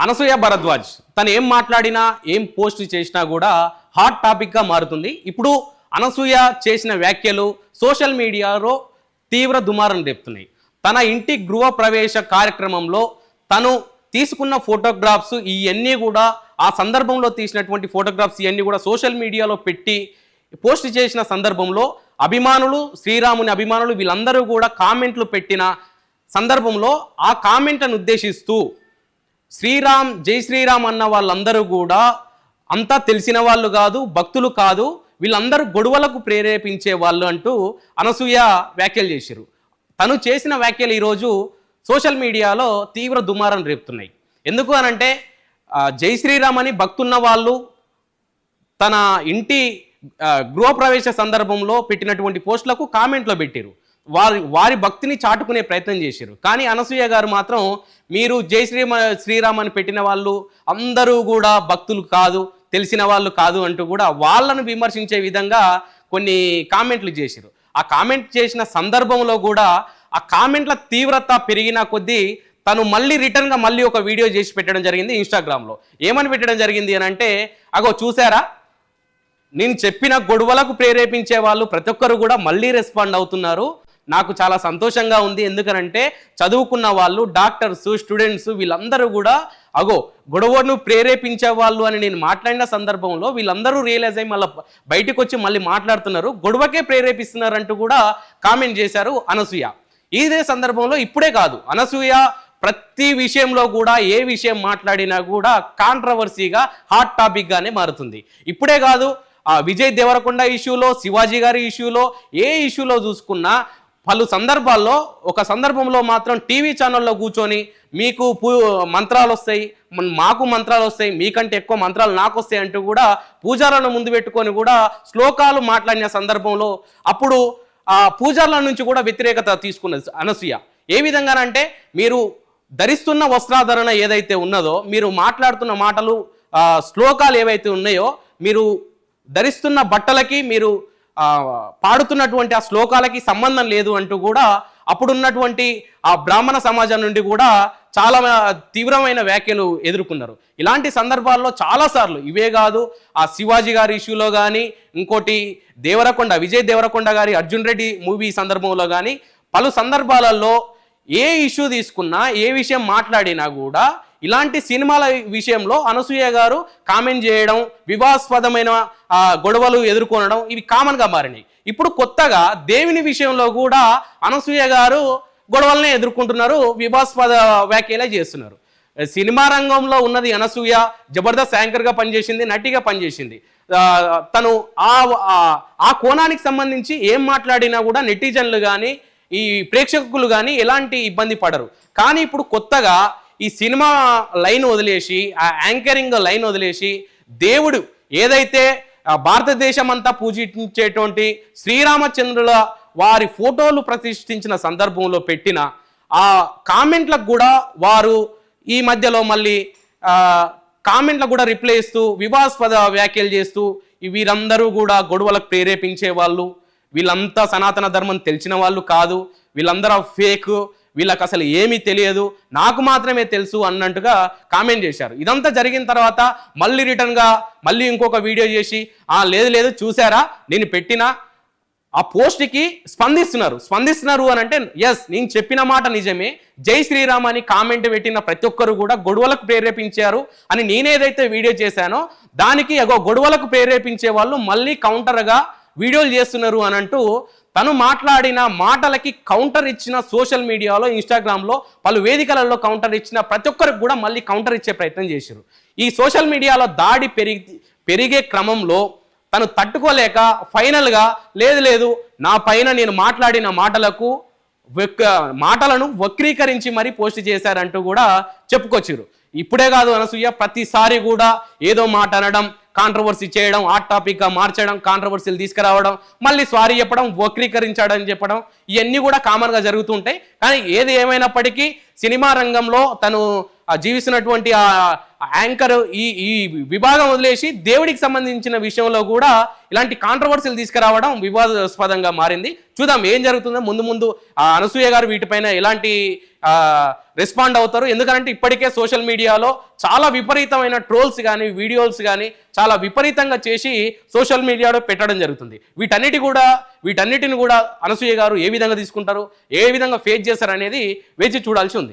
అనసూయ భరద్వాజ్ తను ఏం మాట్లాడినా ఏం పోస్ట్ చేసినా కూడా హాట్ టాపిక్గా మారుతుంది. ఇప్పుడు అనసూయ చేసిన వ్యాఖ్యలు సోషల్ మీడియాలో తీవ్ర దుమారం రేపుతున్నాయి. తన ఇంటి గృహ ప్రవేశ కార్యక్రమంలో తను తీసుకున్న ఫోటోగ్రాఫ్స్ ఇవన్నీ కూడా ఆ సందర్భంలో తీసినటువంటి ఫోటోగ్రాఫ్స్ ఇవన్నీ కూడా సోషల్ మీడియాలో పెట్టి పోస్ట్ చేసిన సందర్భంలో అభిమానులు, శ్రీరాముని అభిమానులు వీళ్ళందరూ కూడా కామెంట్లు పెట్టిన సందర్భంలో ఆ కామెంట్లను ఉద్దేశిస్తూ శ్రీరామ్, జై శ్రీరామ్ అన్న వాళ్ళందరూ కూడా అంతా తెలిసిన వాళ్ళు కాదు, భక్తులు కాదు, వీళ్ళందరూ గొడవలకు ప్రేరేపించే వాళ్ళు అంటూ అనసూయ వ్యాఖ్యలు చేశారు. తను చేసిన వ్యాఖ్యలు ఈరోజు సోషల్ మీడియాలో తీవ్ర దుమారం రేపుతున్నాయి. ఎందుకు అనంటే జై శ్రీరామ్ అని భక్తున్న వాళ్ళు తన ఇంటి గృహప్రవేశ సందర్భంలో పెట్టినటువంటి పోస్టులకు కామెంట్లో పెట్టారు. వారి భక్తిని చాటుకునే ప్రయత్నం చేశారు. కానీ అనసూయ గారు మాత్రం మీరు జై శ్రీరామ్ అని పెట్టిన వాళ్ళు అందరూ కూడా భక్తులు కాదు, తెలిసిన వాళ్ళు కాదు అంటూ కూడా వాళ్ళను విమర్శించే విధంగా కొన్ని కామెంట్లు చేశారు. ఆ కామెంట్ చేసిన సందర్భంలో కూడా ఆ కామెంట్ల తీవ్రత పెరిగిన కొద్దీ తను మళ్ళీ రిటర్న్గా మళ్ళీ ఒక వీడియో చేసి పెట్టడం జరిగింది ఇన్స్టాగ్రామ్లో. ఏమని పెట్టడం జరిగింది అని అంటే, అగో చూసారా, నేను చెప్పిన గొడవలకు ప్రేరేపించే వాళ్ళు ప్రతి ఒక్కరు కూడా మళ్ళీ రెస్పాండ్ అవుతున్నారు. నాకు చాలా సంతోషంగా ఉంది. ఎందుకనంటే చదువుకున్న వాళ్ళు, డాక్టర్స్, స్టూడెంట్స్ వీళ్ళందరూ కూడా అగో గొడవను ప్రేరేపించే వాళ్ళు అని నేను మాట్లాడిన సందర్భంలో వీళ్ళందరూ రియలైజ్ అయ్యి మళ్ళీ బయటకు వచ్చి మళ్ళీ మాట్లాడుతున్నారు, గొడవకే ప్రేరేపిస్తున్నారు అంటూ కూడా కామెంట్ చేశారు అనసూయ. ఇదే సందర్భంలో ఇప్పుడే కాదు, అనసూయ ప్రతి విషయంలో కూడా ఏ విషయం మాట్లాడినా కూడా కాంట్రవర్సీగా హాట్ టాపిక్గానే మారుతుంది. ఇప్పుడే కాదు, విజయ్ దేవరకొండ ఇష్యూలో, శివాజీ గారి ఇష్యూలో, ఏ ఇష్యూలో చూసుకున్నా పలు సందర్భాల్లో ఒక సందర్భంలో మాత్రం టీవీ ఛానల్లో కూర్చొని మీకు మంత్రాలు వస్తాయి, మాకు మంత్రాలు వస్తాయి, మీకంటే ఎక్కువ మంత్రాలు నాకు వస్తాయి అంటూ కూడా పూజారులను ముందు పెట్టుకొని కూడా శ్లోకాలు మాట్లాడిన సందర్భంలో అప్పుడు ఆ పూజారుల నుంచి కూడా వ్యతిరేకత తీసుకున్నది అనసూయ. ఏ విధంగానంటే మీరు ధరిస్తున్న వస్త్రాధరణ ఏదైతే ఉన్నదో, మీరు మాట్లాడుతున్న మాటలు, శ్లోకాలు ఏవైతే ఉన్నాయో, మీరు ధరిస్తున్న బట్టలకి, మీరు పాడుతున్నటువంటి ఆ శ్లోకాలకి సంబంధం లేదు అంటూ కూడా అప్పుడున్నటువంటి ఆ బ్రాహ్మణ సమాజం నుండి కూడా చాలా తీవ్రమైన వ్యాఖ్యలు ఎదుర్కొన్నారు. ఇలాంటి సందర్భాల్లో చాలాసార్లు, ఇవే కాదు, ఆ శివాజీ గారి ఇష్యూలో కానీ, ఇంకోటి విజయ్ దేవరకొండ గారి అర్జున్ రెడ్డి మూవీ సందర్భంలో కానీ పలు సందర్భాలలో ఏ ఇష్యూ తీసుకున్నా, ఏ విషయం మాట్లాడినా కూడా ఇలాంటి సినిమాల విషయంలో అనసూయ గారు కామెంట్ చేయడం, వివాదాస్పదమైన గొడవలు ఎదుర్కొనడం ఇవి కామన్గా మారినాయి. ఇప్పుడు కొత్తగా దేవుని విషయంలో కూడా అనసూయ గారు గొడవలనే ఎదుర్కొంటున్నారు, వివాదాస్పద వ్యాఖ్యలే చేస్తున్నారు. సినిమా రంగంలో ఉన్నది అనసూయ, జబర్దస్త్ యాంకర్గా పనిచేసింది, నటిగా పనిచేసింది. తను ఆ కోణానికి సంబంధించి ఏం మాట్లాడినా కూడా నెటిజన్లు కానీ, ఈ ప్రేక్షకులు కానీ ఎలాంటి ఇబ్బంది పడరు. కానీ ఇప్పుడు కొత్తగా ఈ సినిమా లైన్ వదిలేసి, ఆ యాంకరింగ్ లైన్ వదిలేసి, దేవుడు ఏదైతే భారతదేశం అంతా పూజించేటువంటి శ్రీరామచంద్రుల వారి ఫోటోలు ప్రతిష్ఠించిన సందర్భంలో పెట్టిన ఆ కామెంట్లకు కూడా వారు ఈ మధ్యలో మళ్ళీ కామెంట్లకు కూడా రిప్లై ఇస్తూ వివాదాస్పద వ్యాఖ్యలు చేస్తూ వీరందరూ కూడా గొడవలకు ప్రేరేపించే వాళ్ళు, వీళ్ళంతా సనాతన ధర్మం తెలిసిన వాళ్ళు కాదు, వీళ్ళందరూ ఫేక్, వీళ్ళకి అసలు ఏమీ తెలియదు, నాకు మాత్రమే తెలుసు అన్నట్టుగా కామెంట్ చేశారు. ఇదంతా జరిగిన తర్వాత మళ్ళీ రిటర్న్గా మళ్ళీ ఇంకొక వీడియో చేసి లేదు చూసారా, నేను పెట్టిన ఆ పోస్ట్కి స్పందిస్తున్నారు అని అంటే, ఎస్, నేను చెప్పిన మాట నిజమే, జై శ్రీరామ్ అని కామెంట్ పెట్టిన ప్రతి ఒక్కరు కూడా గొడవలకు ప్రేరేపించారు అని నేనేదైతే వీడియో చేశానో దానికి గొడవలకు ప్రేరేపించే వాళ్ళు మళ్ళీ కౌంటర్గా వీడియోలు చేస్తున్నారు అని అంటూ తను మాట్లాడిన మాటలకి కౌంటర్ ఇచ్చిన సోషల్ మీడియాలో, ఇన్స్టాగ్రామ్లో, పలు వేదికలలో కౌంటర్ ఇచ్చిన ప్రతి ఒక్కరికి కూడా మళ్ళీ కౌంటర్ ఇచ్చే ప్రయత్నం చేశారు. ఈ సోషల్ మీడియాలో దాడి పెరిగే క్రమంలో తను తట్టుకోలేక ఫైనల్గా లేదు నా పైన నేను మాట్లాడిన మాటలను వక్రీకరించి మరీ పోస్ట్ చేశారంటూ కూడా చెప్పుకొచ్చారు. ఇప్పుడే కాదు అనసూయ, ప్రతిసారి కూడా ఏదో మాట అనడం, కాంట్రవర్సీ చేయడం, హాట్ టాపిక్గా మార్చడం, కాంట్రవర్సీలు తీసుకురావడం, మళ్ళీ సారీ చెప్పడం, వక్రీకరించడం చెప్పడం, ఇవన్నీ కూడా కామన్గా జరుగుతుంటాయి. కానీ ఏది ఏమైనప్పటికీ సినిమా రంగంలో తను జీవిస్తున్నటువంటి ఆ యాంకర్ ఈ విభాగం వదిలేసి దేవుడికి సంబంధించిన విషయంలో కూడా ఇలాంటి కాంట్రవర్సీలు తీసుకురావడం వివాదాస్పదంగా మారింది. చూద్దాం ఏం జరుగుతుందో ముందు అనసూయ గారు వీటిపైన ఎలాంటి రెస్పాండ్ అవుతారు. ఎందుకంటే ఇప్పటికే సోషల్ మీడియాలో చాలా విపరీతమైన ట్రోల్స్ కానీ వీడియోస్ కానీ చాలా విపరీతంగా చేసి సోషల్ మీడియాలో పెట్టడం జరుగుతుంది. వీటన్నిటిని కూడా అనసూయ గారు ఏ విధంగా తీసుకుంటారు, ఏ విధంగా ఫేస్ చేస్తారు అనేది వేచి చూడాల్సి ఉంది.